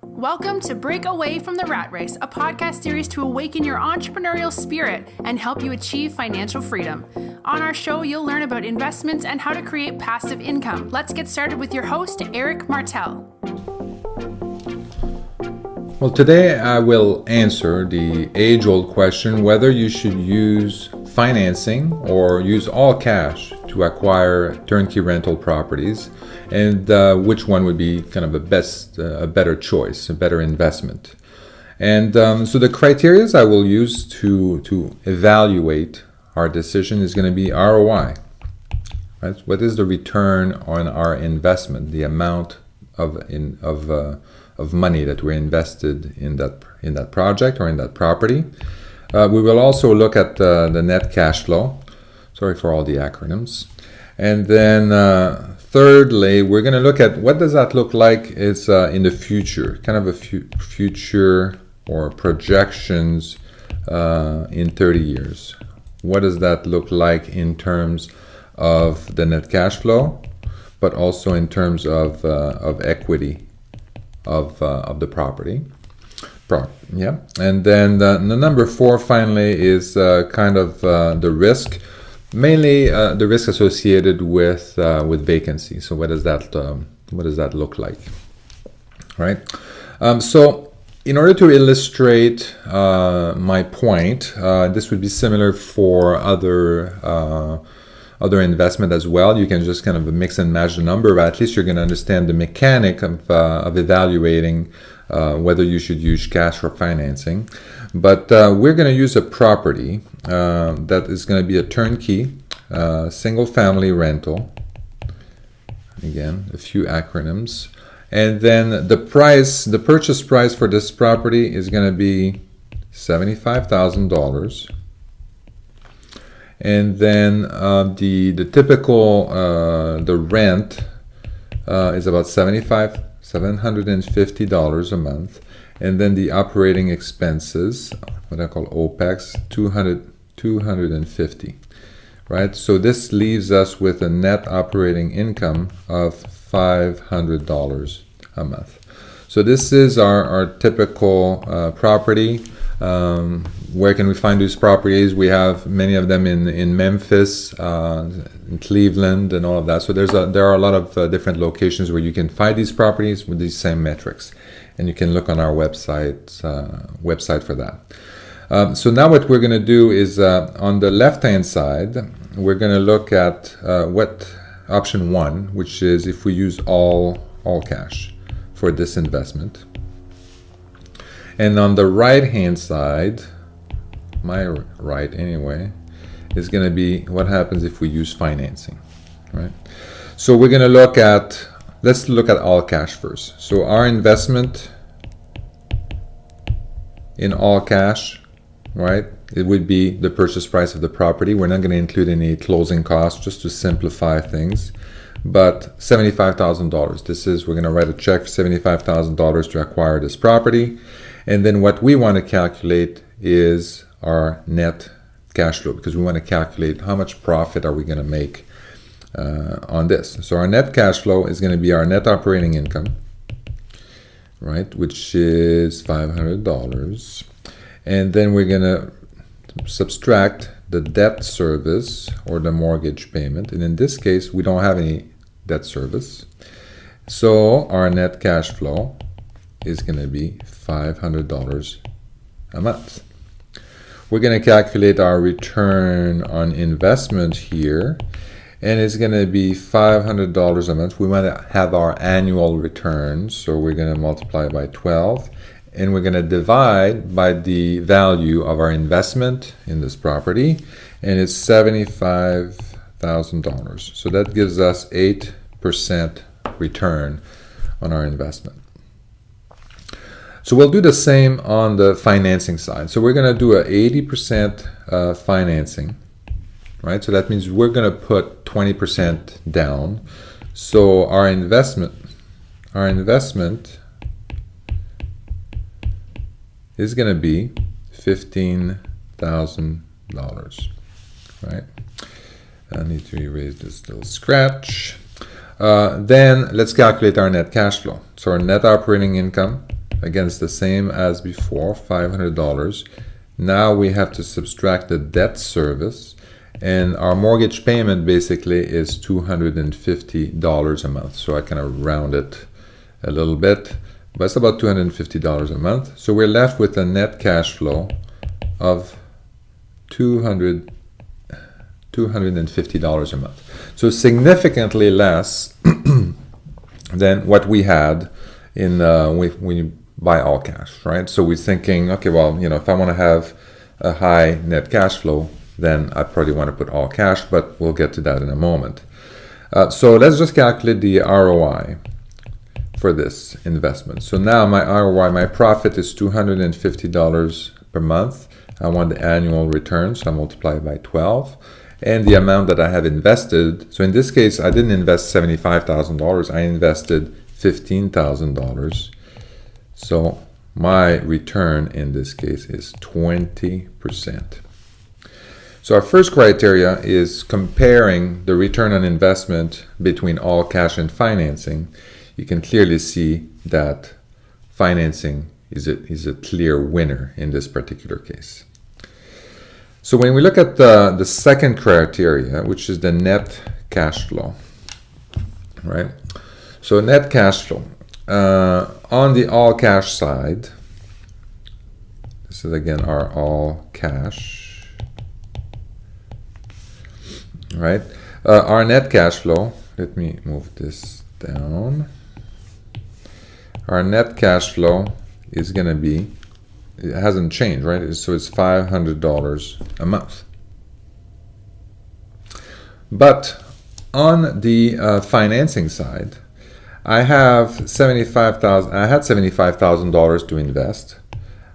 Welcome to Break Away from the Rat Race, a podcast series to awaken your entrepreneurial spirit and help you achieve financial freedom. On our show, you'll learn about investments and how to create passive income. Let's get started with your host, Eric Martel. Well, today I will answer the age-old question whether you should use financing or use all cash to acquire turnkey rental properties, and which one would be kind of a better choice, a better investment. And so the criteria I will use to evaluate our decision is going to be ROI. Right? What is the return on our investment, the amount of money that we're invested in that project or in that property. We will also look at the net cash flow. Sorry for all the acronyms. And then thirdly, we're going to look at what does that look like is in the future, kind of a future or projections in 30 years. What does that look like in terms of the net cash flow, but also in terms of equity of the property. And then the number 4 finally is kind of the risk, mainly the risk associated with vacancy. So what does that look like, right? So in order to illustrate my point, this would be similar for other investment as well. You can just kind of mix and match the number, but at least you're going to understand the mechanic of evaluating whether you should use cash or financing. But we're going to use a property that is going to be a turnkey, single family rental. Again, a few acronyms. And then the purchase price for this property is going to be $75,000. And then the typical the rent is about $750 a month, and then the operating expenses, what I call OPEX, $250, right? So this leaves us with a net operating income of $500 a month. So this is our typical property. Where can we find these properties? We have many of them in Memphis, in Cleveland, and all of that. So there are a lot of different locations where you can find these properties with these same metrics, and you can look on our website for that. So now what we're going to do is on the left-hand side, we're going to look at what option 1, which is if we use all cash for this investment. And on the right-hand side, my right anyway, is going to be what happens if we use financing, right? So we're going to let's look at all cash first. So our investment in all cash, right? It would be the purchase price of the property. We're not going to include any closing costs just to simplify things. But $75,000. We're going to write a check for $75,000 to acquire this property. And then what we want to calculate is our net cash flow, because we want to calculate how much profit are we going to make on this. So our net cash flow is going to be our net operating income, right, which is $500. And then we're going to subtract the debt service or the mortgage payment. And in this case, we don't have any debt service. So our net cash flow is going to be $500 a month. We're going to calculate our return on investment here, and it's going to be $500 a month. We want to have our annual return, so we're going to multiply by 12, and we're going to divide by the value of our investment in this property, and it's $75,000. So that gives us 8% return on our investment. So we'll do the same on the financing side. So we're going to do a 80% financing, right? So that means we're going to put 20% down. So our investment is going to be $15,000, right? I need to erase this little scratch. Then let's calculate our net cash flow. So our net operating income, again, it's the same as before, $500. Now we have to subtract the debt service, and our mortgage payment basically is $250 a month. So I kind of round it a little bit, but it's about $250 a month. So we're left with a net cash flow of $250 a month. So significantly less than what we had in when you buy all cash, right? So we're thinking, okay, well, if I want to have a high net cash flow, then I probably want to put all cash, but we'll get to that in a moment. So let's just calculate the ROI for this investment. So now my ROI, my profit is $250 per month. I want the annual return, so I multiply by 12. And the amount that I have invested, so in this case, I didn't invest $75,000, I invested $15,000. So my return in this case is 20%. So our first criteria is comparing the return on investment between all cash and financing. You can clearly see that financing is a clear winner in this particular case. So when we look at the second criteria, which is the net cash flow, right? So net cash flow. On the all cash side, this is again our all cash, right? Our net cash flow, let me move this down. Our net cash flow is going to be, it hasn't changed, right? So it's $500 a month. But on the financing side, I had $75,000 to invest.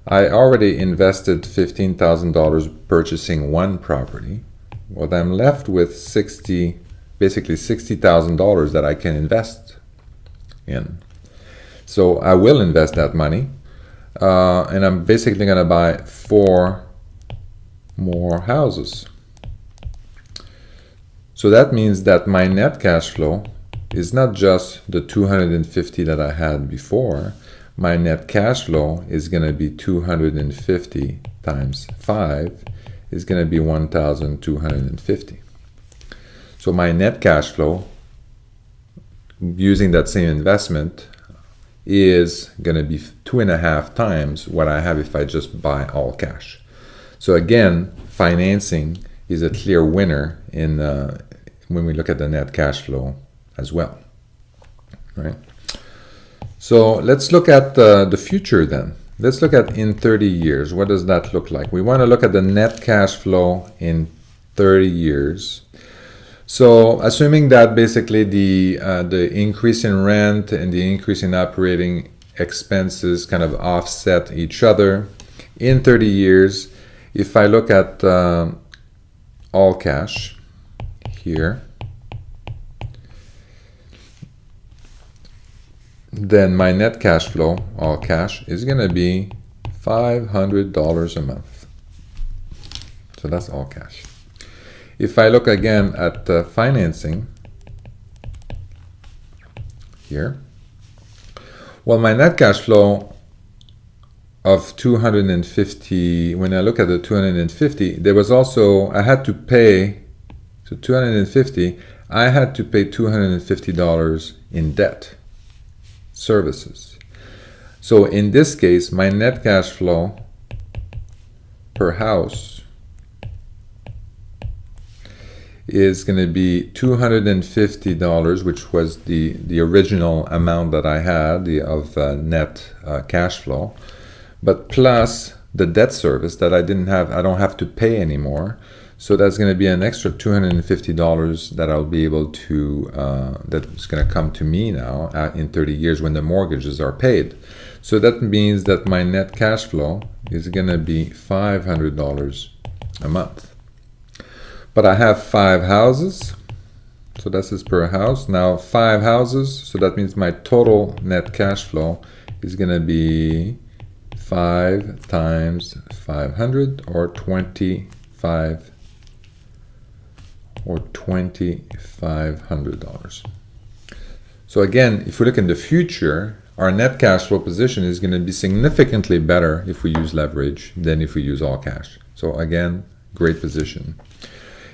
I already invested $15,000 purchasing one property. Well, I'm left with basically $60,000 that I can invest in. So I will invest that money. And I'm basically going to buy 4 more houses. So that means that my net cash flow is not just the $250 that I had before. My net cash flow is going to be 250 times 5 is going to be 1,250. So my net cash flow using that same investment is going to be 2.5 times what I have if I just buy all cash. So again, financing is a clear winner in when we look at the net cash flow as well, right? So let's look at the future then. Let's look at in 30 years. What does that look like? We want to look at the net cash flow in 30 years. So assuming that basically the increase in rent and the increase in operating expenses kind of offset each other, in 30 years, if I look at all cash here, then my net cash flow, all cash, is going to be $500 a month. So that's all cash. If I look again at financing here, well, my net cash flow of 250, when I look at the 250, there was also, I had to pay, so 250, I had to pay $250 in debt services. So in this case, my net cash flow per house is going to be $250, which was the original amount that I had of net cash flow, but plus the debt service that I don't have to pay anymore. So that's going to be an extra $250 that I'll be able to, that's going to come to me now in 30 years when the mortgages are paid. So that means that my net cash flow is going to be $500 a month. But I have 5 houses, so this is per house. Now 5 houses, so that means my total net cash flow is going to be 5 times 500 or $2,500. So again, if we look in the future, our net cash flow position is going to be significantly better if we use leverage than if we use all cash. So again, great position.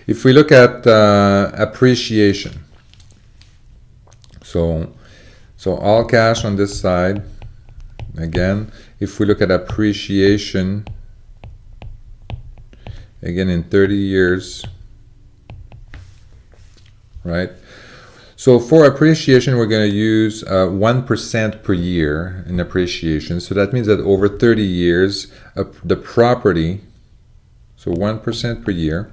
If we look at appreciation, so all cash on this side. Again, if we look at appreciation, again in 30 years, right? So for appreciation, we're going to use 1% per year in appreciation. So that means that over 30 years, the property, so 1% per year,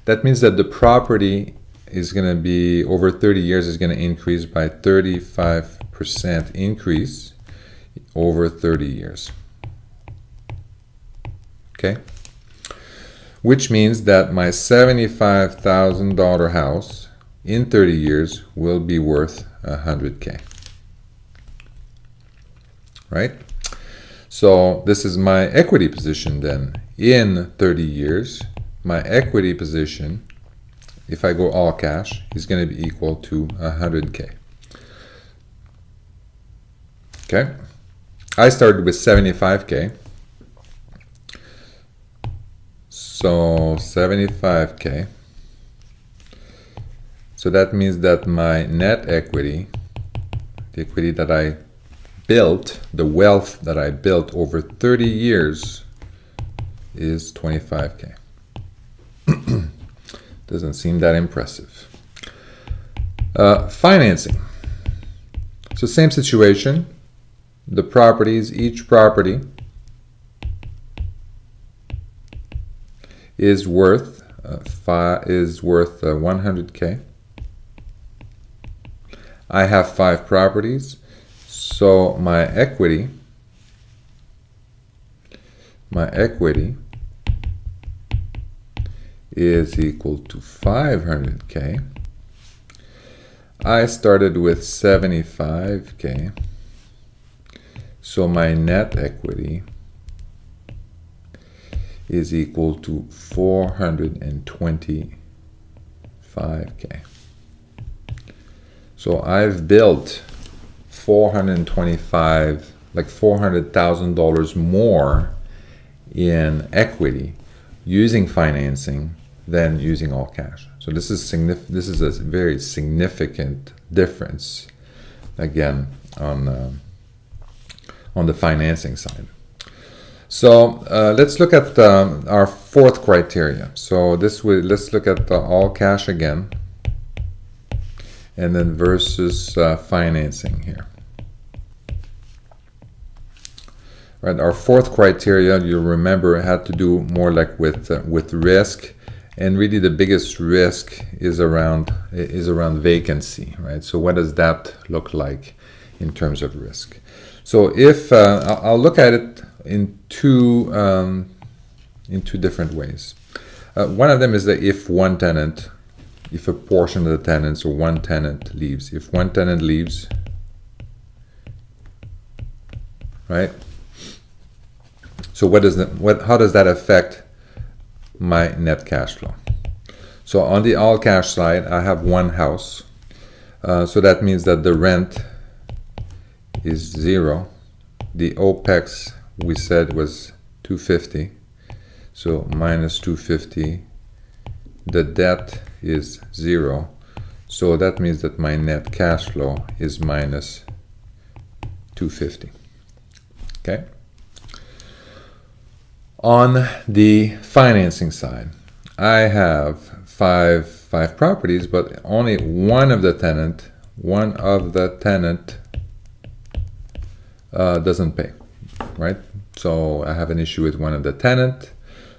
that means that the property is going to be, over 30 years, is going to increase by 35% increase over 30 years. Okay? Which means that my $75,000 house in 30 years will be worth $100K. Right? So this is my equity position then. In 30 years, my equity position, if I go all cash, is going to be equal to 100K. Okay? I started with 75K. So 75K. So that means that my net equity, the equity that I built, the wealth that I built over 30 years is 25K. Doesn't seem that impressive. Financing. So same situation. The properties, each property is worth 100K. I have 5 properties, so my equity is equal to 500K. I started with 75K, so my net equity is equal to 425K. So I've built $400,000 more in equity using financing than using all cash. So this is a very significant difference, again, on the financing side. So let's look at our fourth criteria. So let's look at all cash again, and then versus financing here. Right, our fourth criteria, you remember, had to do more like with risk, and really the biggest risk is around vacancy, right? So what does that look like in terms of risk? So if I'll look at it in two different ways. One of them is that if a portion of the tenants or one tenant leaves. If one tenant leaves, right? So how does that affect my net cash flow? So on the all cash side, I have one house. So that means that the rent is 0. The OPEX we said was 250. So minus 250. The debt is 0. So that means that my net cash flow is minus 250. Okay? On the financing side, I have five properties, but only one of the tenant doesn't pay, right? So I have an issue with one of the tenant.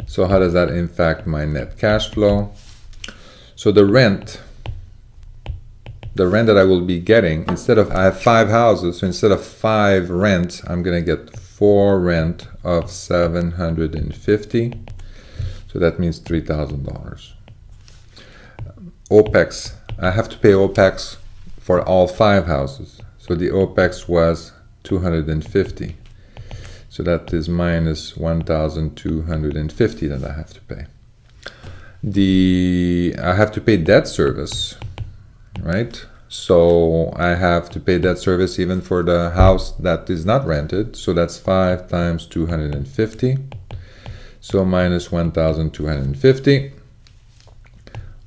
So how does that impact my net cash flow? So the rent that I will be getting, I have 5 houses, so instead of 5 rent, I'm gonna get 4 rent of $750. So that means $3,000. OPEX, I have to pay OPEX for all 5 houses. So the OPEX was 250. So that is minus 1,250 that I have to pay. I have to pay debt service, right? So I have to pay debt service even for the house that is not rented. So that's 5 times 250. So minus 1,250.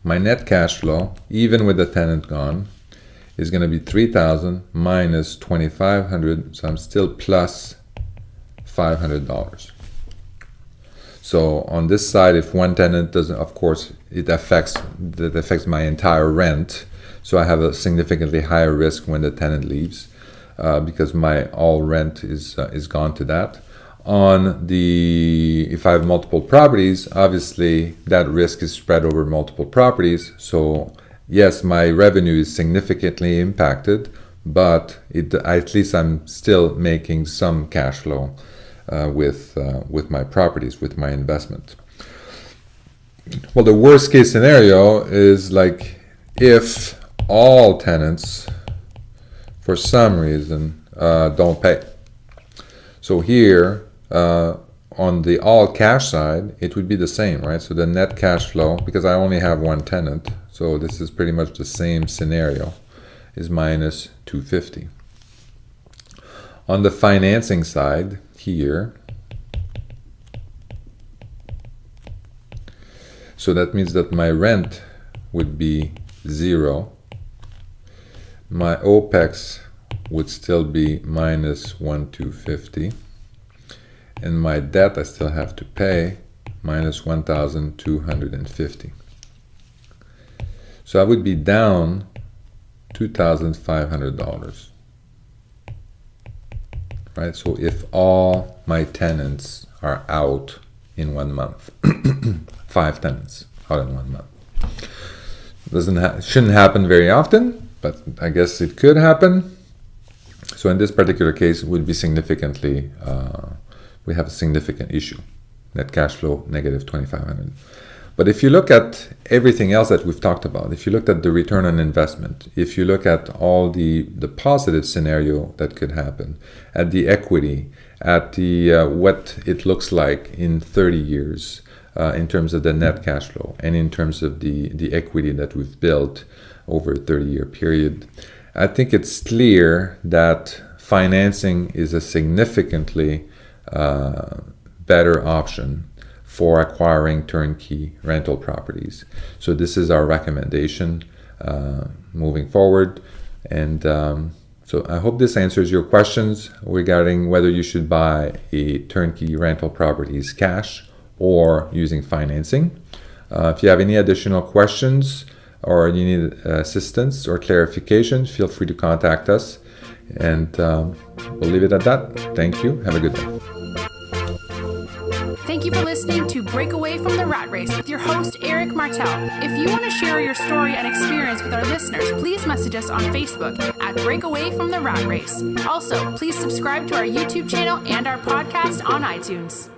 My net cash flow, even with the tenant gone, is going to be 3,000 minus 2,500. So I'm still plus $500. So on this side, if one tenant doesn't, of course, that affects my entire rent. So I have a significantly higher risk when the tenant leaves, because my all rent is gone to that. If I have multiple properties, obviously that risk is spread over multiple properties. So yes, my revenue is significantly impacted, but at least I'm still making some cash flow with my properties, with my investment. Well, the worst case scenario is like if all tenants, for some reason, don't pay. So here, on the all cash side, it would be the same, right? So the net cash flow, because I only have one tenant, so this is pretty much the same scenario, is minus 250. On the financing side, here, so that means that my rent would be 0. My OPEX would still be minus 1,250. And my debt I still have to pay minus 1,250. So I would be down $2,500. Right? So if all my tenants are out in 1 month, 5 tenants out in 1 month. Shouldn't happen very often, but I guess it could happen. So in this particular case, it would be significantly, we have a significant issue. Net cash flow, negative 2,500. But if you look at everything else that we've talked about, if you look at the return on investment, if you look at all the positive scenario that could happen, at the equity, at the what it looks like in 30 years, in terms of the net cash flow, and in terms of the equity that we've built over a 30-year period, I think it's clear that financing is a significantly better option for acquiring turnkey rental properties. So this is our recommendation moving forward. And so I hope this answers your questions regarding whether you should buy a turnkey rental properties cash or using financing. If you have any additional questions or you need assistance or clarification, feel free to contact us. And we'll leave it at that. Thank you. Have a good day. Thank you for listening to Break Away from the Rat Race with your host, Eric Martel. If you want to share your story and experience with our listeners, please message us on Facebook at Break Away from the Rat Race. Also, please subscribe to our YouTube channel and our podcast on iTunes.